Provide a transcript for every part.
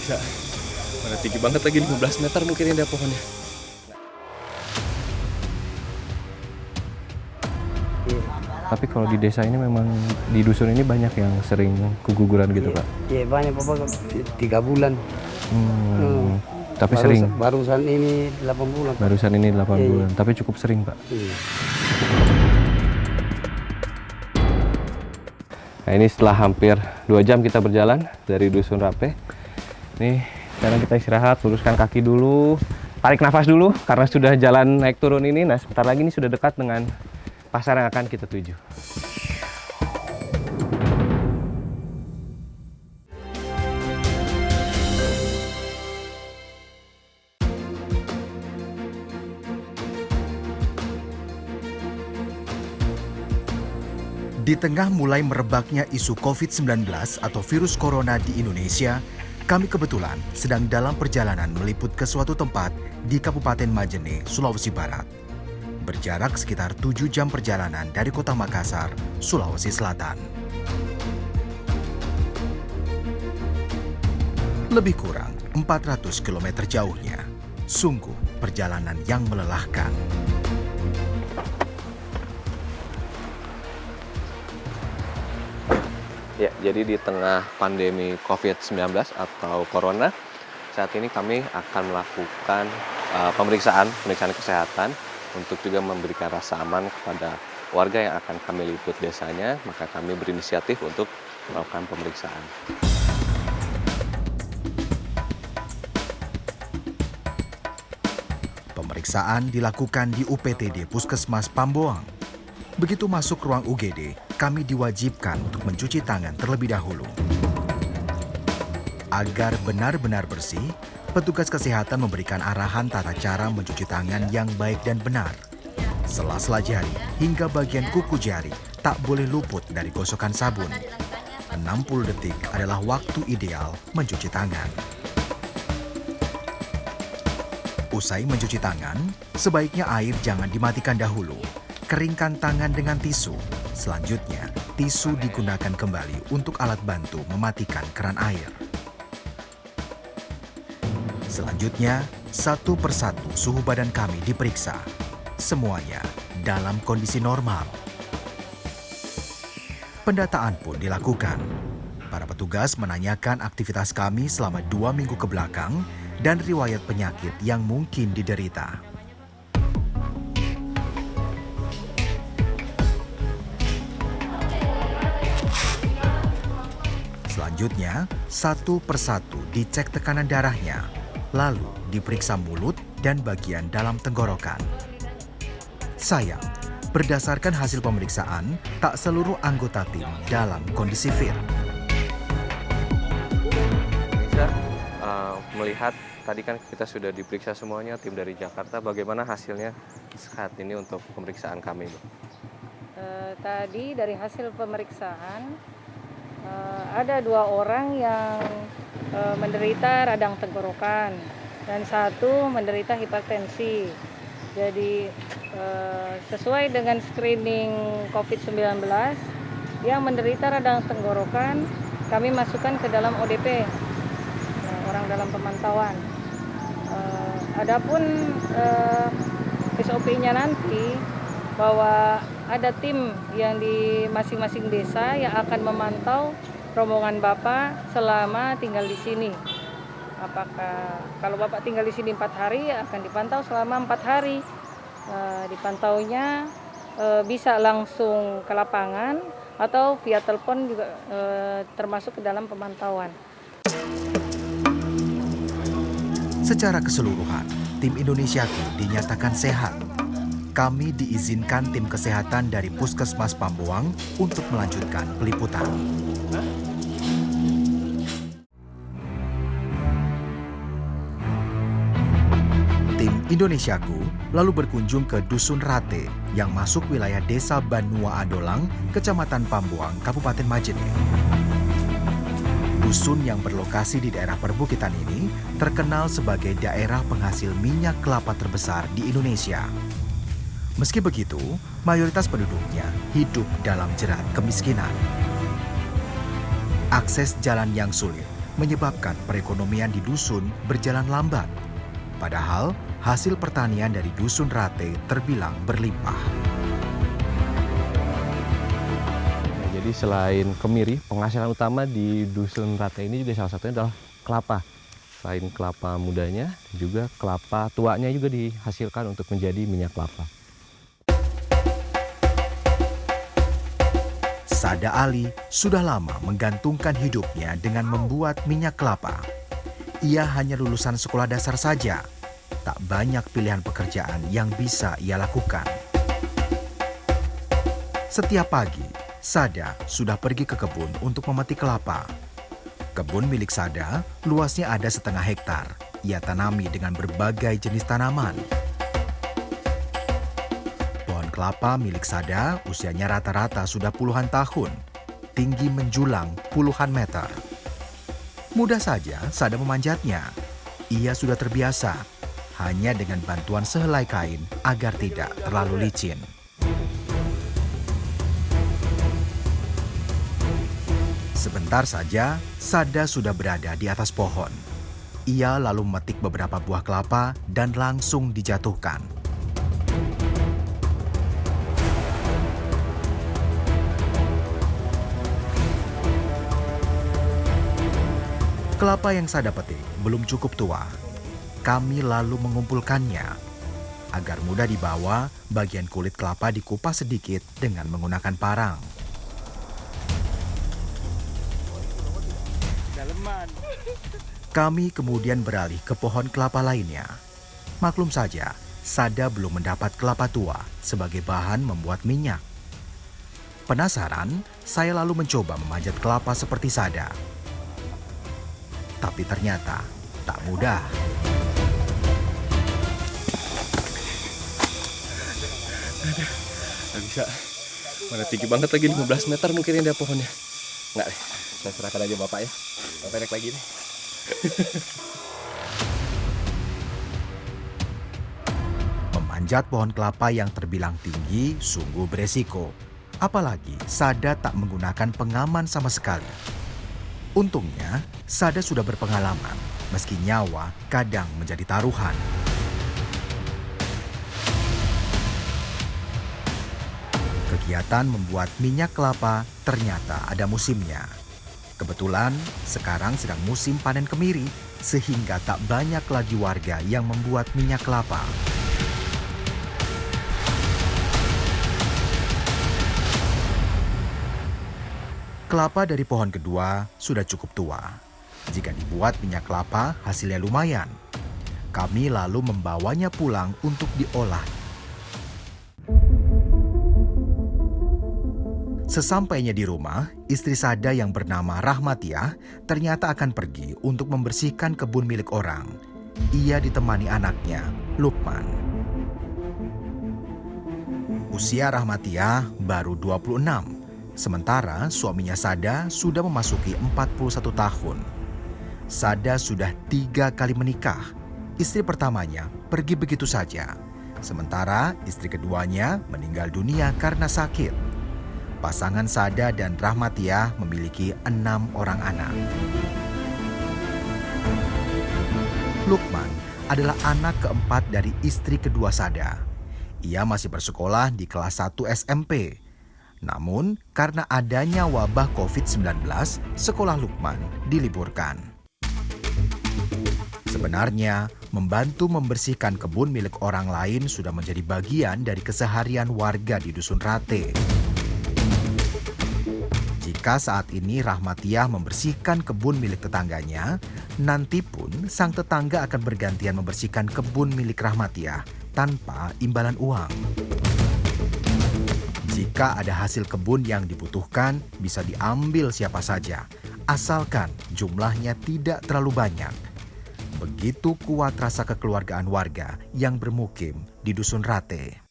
bisa. Mana tinggi banget lagi 15 meter mungkin ini ada pohonnya. Tapi kalau di desa ini memang di dusun ini banyak yang sering keguguran gitu, Pak? Iya banyak Bapak, 3 bulan. Tapi sering? Barusan ini 8 bulan. Barusan ini 8 Iya. bulan, tapi cukup sering, Pak? Iya. Nah, ini setelah hampir 2 jam kita berjalan dari Dusun Rape. Nih, sekarang kita istirahat, luruskan kaki dulu, tarik nafas dulu karena sudah jalan naik turun ini. Nah, sebentar lagi ini sudah dekat dengan pasar yang akan kita tuju. Di tengah mulai merebaknya isu COVID-19 atau virus corona di Indonesia, kami kebetulan sedang dalam perjalanan meliput ke suatu tempat di Kabupaten Majene, Sulawesi Barat. Berjarak sekitar 7 jam perjalanan dari kota Makassar, Sulawesi Selatan. Lebih kurang 400 km jauhnya. Sungguh perjalanan yang melelahkan. Ya, jadi di tengah pandemi COVID-19 atau Corona, saat ini kami akan melakukan pemeriksaan kesehatan untuk juga memberikan rasa aman kepada warga yang akan kami liput desanya, maka kami berinisiatif untuk melakukan pemeriksaan. Pemeriksaan dilakukan di UPTD Puskesmas Pamboang. Begitu masuk ruang UGD, kami diwajibkan untuk mencuci tangan terlebih dahulu. Agar benar-benar bersih, petugas kesehatan memberikan arahan tata cara mencuci tangan yang baik dan benar. Sela-sela jari hingga bagian kuku jari tak boleh luput dari gosokan sabun. 60 detik adalah waktu ideal mencuci tangan. Usai mencuci tangan, sebaiknya air jangan dimatikan dahulu. Keringkan tangan dengan tisu. Selanjutnya, tisu digunakan kembali untuk alat bantu mematikan keran air. Selanjutnya, satu persatu suhu badan kami diperiksa. Semuanya dalam kondisi normal. Pendataan pun dilakukan. Para petugas menanyakan aktivitas kami selama 2 minggu ke belakang dan riwayat penyakit yang mungkin diderita. Selanjutnya, satu persatu dicek tekanan darahnya, lalu diperiksa mulut dan bagian dalam tenggorokan. Sayang, berdasarkan hasil pemeriksaan, tak seluruh anggota tim dalam kondisi fit. Bisa melihat tadi kan kita sudah diperiksa semuanya, tim dari Jakarta, bagaimana hasilnya saat ini untuk pemeriksaan kami, Bu? Tadi dari hasil pemeriksaan ada 2 orang yang menderita radang tenggorokan dan 1 menderita hipertensi. Jadi sesuai dengan screening COVID-19 yang menderita radang tenggorokan kami masukkan ke dalam ODP, orang dalam pemantauan. Adapun SOP-nya nanti bahwa ada tim yang di masing-masing desa yang akan memantau rombongan Bapak selama tinggal di sini. Apakah kalau Bapak tinggal di sini 4 hari akan dipantau selama 4 hari. Dipantaunya bisa langsung ke lapangan atau via telepon juga termasuk ke dalam pemantauan. Secara keseluruhan, tim Indonesiaku dinyatakan sehat. Kami diizinkan tim kesehatan dari Puskesmas Pamboang untuk melanjutkan peliputan. Tim Indonesiaku lalu berkunjung ke Dusun Rate yang masuk wilayah Desa Banua Adolang, Kecamatan Pamboang, Kabupaten Majene. Dusun yang berlokasi di daerah perbukitan ini terkenal sebagai daerah penghasil minyak kelapa terbesar di Indonesia. Meski begitu, mayoritas penduduknya hidup dalam jerat kemiskinan. Akses jalan yang sulit menyebabkan perekonomian di dusun berjalan lambat. Padahal hasil pertanian dari dusun Rate terbilang berlimpah. Jadi selain kemiri, penghasilan utama di dusun Rate ini juga salah satunya adalah kelapa. Selain kelapa mudanya, juga kelapa tuanya juga dihasilkan untuk menjadi minyak kelapa. Sada Ali sudah lama menggantungkan hidupnya dengan membuat minyak kelapa. Ia hanya lulusan sekolah dasar saja. Tak banyak pilihan pekerjaan yang bisa ia lakukan. Setiap pagi, Sada sudah pergi ke kebun untuk memetik kelapa. Kebun milik Sada luasnya ada 0,5 hektar. Ia tanami dengan berbagai jenis tanaman. Pohon kelapa milik Sada usianya rata-rata sudah puluhan tahun. Tinggi menjulang puluhan meter. Mudah saja Sada memanjatnya. Ia sudah terbiasa. Hanya dengan bantuan sehelai kain agar tidak terlalu licin. Sebentar saja, Sada sudah berada di atas pohon. Ia lalu memetik beberapa buah kelapa dan langsung dijatuhkan. Kelapa yang Sada petik belum cukup tua. Kami lalu mengumpulkannya. Agar mudah dibawa, bagian kulit kelapa dikupas sedikit dengan menggunakan parang. Kami kemudian beralih ke pohon kelapa lainnya. Maklum saja, Sada belum mendapat kelapa tua sebagai bahan membuat minyak. Penasaran, saya lalu mencoba memanjat kelapa seperti Sada. Tapi ternyata tak mudah. Nggak bisa. Mana tinggi banget lagi, 15 meter mungkin ini pohonnya. Nggak deh, saya serahkan aja Bapak ya. Bapak naik lagi nih. Memanjat pohon kelapa yang terbilang tinggi sungguh beresiko. Apalagi Sada tak menggunakan pengaman sama sekali. Untungnya, Sada sudah berpengalaman, meski nyawa kadang menjadi taruhan. Kegiatan membuat minyak kelapa ternyata ada musimnya. Kebetulan sekarang sedang musim panen kemiri, sehingga tak banyak lagi warga yang membuat minyak kelapa. Kelapa dari pohon kedua sudah cukup tua. Jika dibuat minyak kelapa, hasilnya lumayan. Kami lalu membawanya pulang untuk diolah. Sesampainya di rumah, istri Sada yang bernama Rahmatiah ternyata akan pergi untuk membersihkan kebun milik orang. Ia ditemani anaknya, Lukman. Usia Rahmatiah baru 26, sementara suaminya Sada sudah memasuki 41 tahun. Sada sudah 3 kali menikah. Istri pertamanya pergi begitu saja, sementara istri keduanya meninggal dunia karena sakit. Pasangan Sada dan Rahmatiah memiliki 6 orang anak. Lukman adalah anak keempat dari istri kedua Sada. Ia masih bersekolah di kelas 1 SMP. Namun, karena adanya wabah COVID-19, sekolah Lukman diliburkan. Sebenarnya, membantu membersihkan kebun milik orang lain sudah menjadi bagian dari keseharian warga di Dusun Rate. Jika saat ini Rahmatiah membersihkan kebun milik tetangganya, nanti pun sang tetangga akan bergantian membersihkan kebun milik Rahmatiah tanpa imbalan uang. Jika ada hasil kebun yang dibutuhkan, bisa diambil siapa saja, asalkan jumlahnya tidak terlalu banyak. Begitu kuat rasa kekeluargaan warga yang bermukim di Dusun Rate.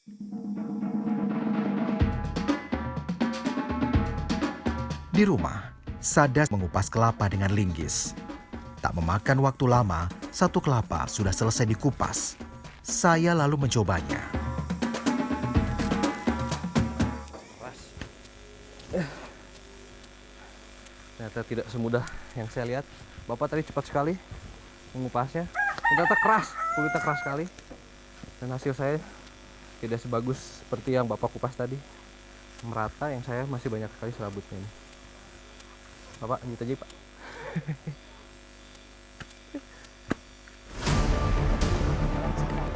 Di rumah, Sada mengupas kelapa dengan linggis. Tak memakan waktu lama, satu kelapa sudah selesai dikupas. Saya lalu mencobanya. Ternyata tidak semudah yang saya lihat. Bapak tadi cepat sekali mengupasnya. Ternyata keras, kulitnya keras sekali. Dan hasil saya tidak sebagus seperti yang Bapak kupas tadi. Merata, yang saya masih banyak sekali serabutnya ini. Bapak, lanjut aja Pak.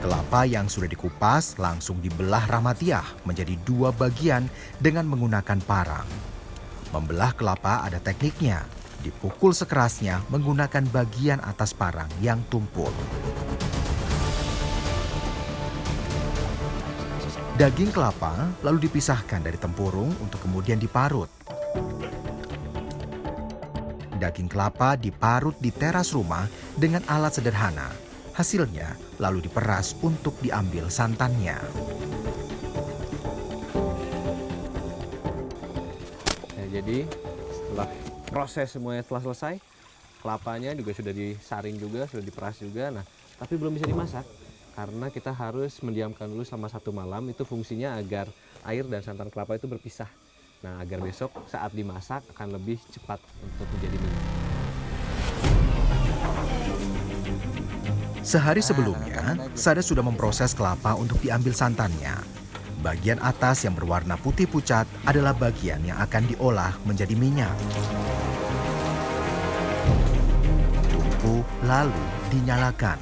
Kelapa yang sudah dikupas langsung dibelah Rahmatiah menjadi 2 bagian dengan menggunakan parang. Membelah kelapa ada tekniknya. Dipukul sekerasnya menggunakan bagian atas parang yang tumpul. Daging kelapa lalu dipisahkan dari tempurung untuk kemudian diparut. Daging kelapa diparut di teras rumah dengan alat sederhana. Hasilnya lalu diperas untuk diambil santannya. Nah, jadi setelah proses semuanya telah selesai, kelapanya juga sudah disaring juga, sudah diperas juga. Nah, tapi belum bisa dimasak karena kita harus mendiamkan dulu selama 1 malam. Itu fungsinya agar air dan santan kelapa itu berpisah. Nah, agar besok saat dimasak akan lebih cepat untuk menjadi minyak. Sehari sebelumnya, Sada sudah memproses kelapa untuk diambil santannya. Bagian atas yang berwarna putih pucat adalah bagian yang akan diolah menjadi minyak. Tungku lalu dinyalakan.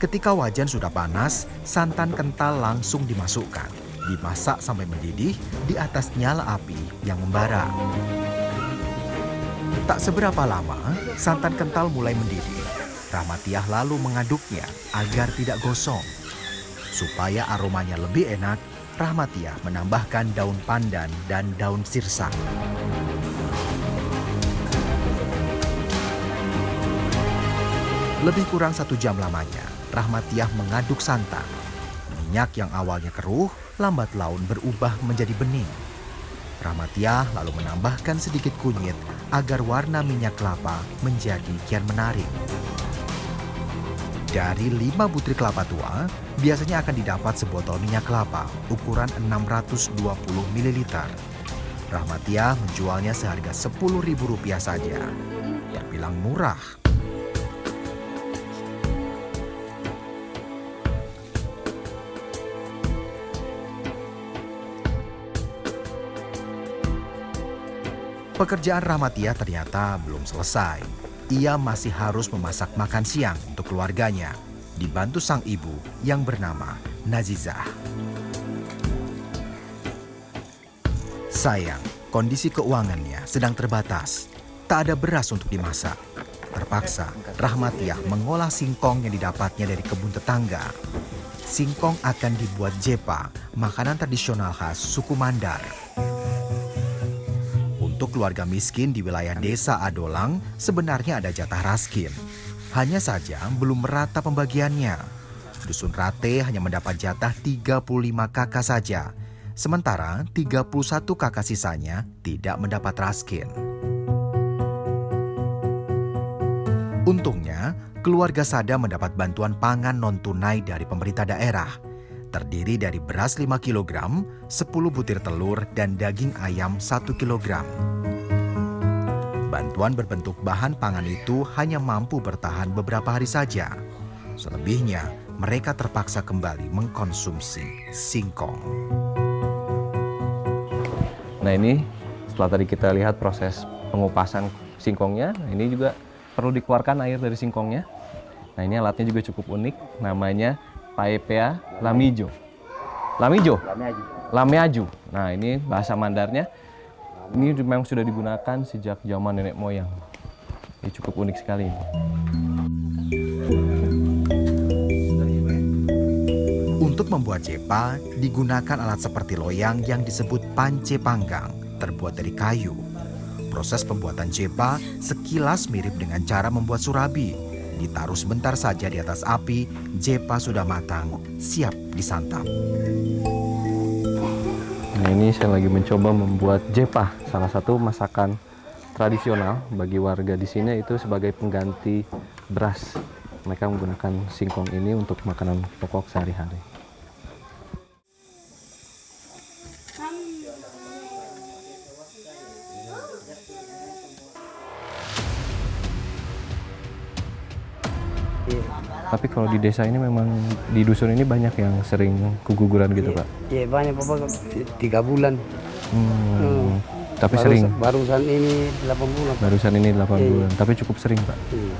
Ketika wajan sudah panas, santan kental langsung dimasukkan. Dimasak sampai mendidih di atas nyala api yang membara. Tak seberapa lama, santan kental mulai mendidih. Rahmatiah lalu mengaduknya agar tidak gosong. Supaya aromanya lebih enak, Rahmatiah menambahkan daun pandan dan daun sirsak. Lebih kurang 1 jam lamanya, Rahmatiah mengaduk santan. Minyak yang awalnya keruh, lambat laun berubah menjadi bening. Rahmatiah lalu menambahkan sedikit kunyit agar warna minyak kelapa menjadi kian menarik. Dari 5 butir kelapa tua, biasanya akan didapat sebotol minyak kelapa ukuran 620 ml. Rahmatiah menjualnya seharga Rp10.000 saja. Terbilang murah. Pekerjaan Rahmatiah ternyata belum selesai. Ia masih harus memasak makan siang untuk keluarganya, dibantu sang ibu yang bernama Nazizah. Sayang, kondisi keuangannya sedang terbatas. Tak ada beras untuk dimasak. Terpaksa, Rahmatiah mengolah singkong yang didapatnya dari kebun tetangga. Singkong akan dibuat jepa, makanan tradisional khas suku Mandar. Untuk keluarga miskin di wilayah desa Adolang, sebenarnya ada jatah raskin. Hanya saja belum merata pembagiannya. Dusun Rate hanya mendapat jatah 35 kakak saja. Sementara 31 kakak sisanya tidak mendapat raskin. Untungnya, keluarga Sada mendapat bantuan pangan non-tunai dari pemerintah daerah. Terdiri dari beras 5 kg, 10 butir telur, dan daging ayam 1 kg. Bantuan berbentuk bahan pangan itu hanya mampu bertahan beberapa hari saja. Selebihnya, mereka terpaksa kembali mengkonsumsi singkong. Nah, ini setelah tadi kita lihat proses pengupasan singkongnya, ini juga perlu dikeluarkan air dari singkongnya. Nah, ini alatnya juga cukup unik, namanya Paepea Lamijo. Lamijo? Lameaju. Nah, ini bahasa Mandarnya. Ini memang sudah digunakan sejak zaman nenek moyang. Ini cukup unik sekali. Untuk membuat jepa, digunakan alat seperti loyang yang disebut pance panggang, terbuat dari kayu. Proses pembuatan jepa sekilas mirip dengan cara membuat surabi. Ditaruh sebentar saja di atas api, jepa sudah matang, siap disantap. Nah, ini saya lagi mencoba membuat jepa, salah satu masakan tradisional bagi warga di sini, itu sebagai pengganti beras. Mereka menggunakan singkong ini untuk makanan pokok sehari-hari. Iya. Tapi kalau di desa ini memang di dusun ini banyak yang sering keguguran gitu, Pak. Iya banyak Bapak, 3 bulan. Tapi sering. Barusan ini 8 bulan. Barusan ini 8 Iya. bulan, tapi cukup sering, Pak. Iya.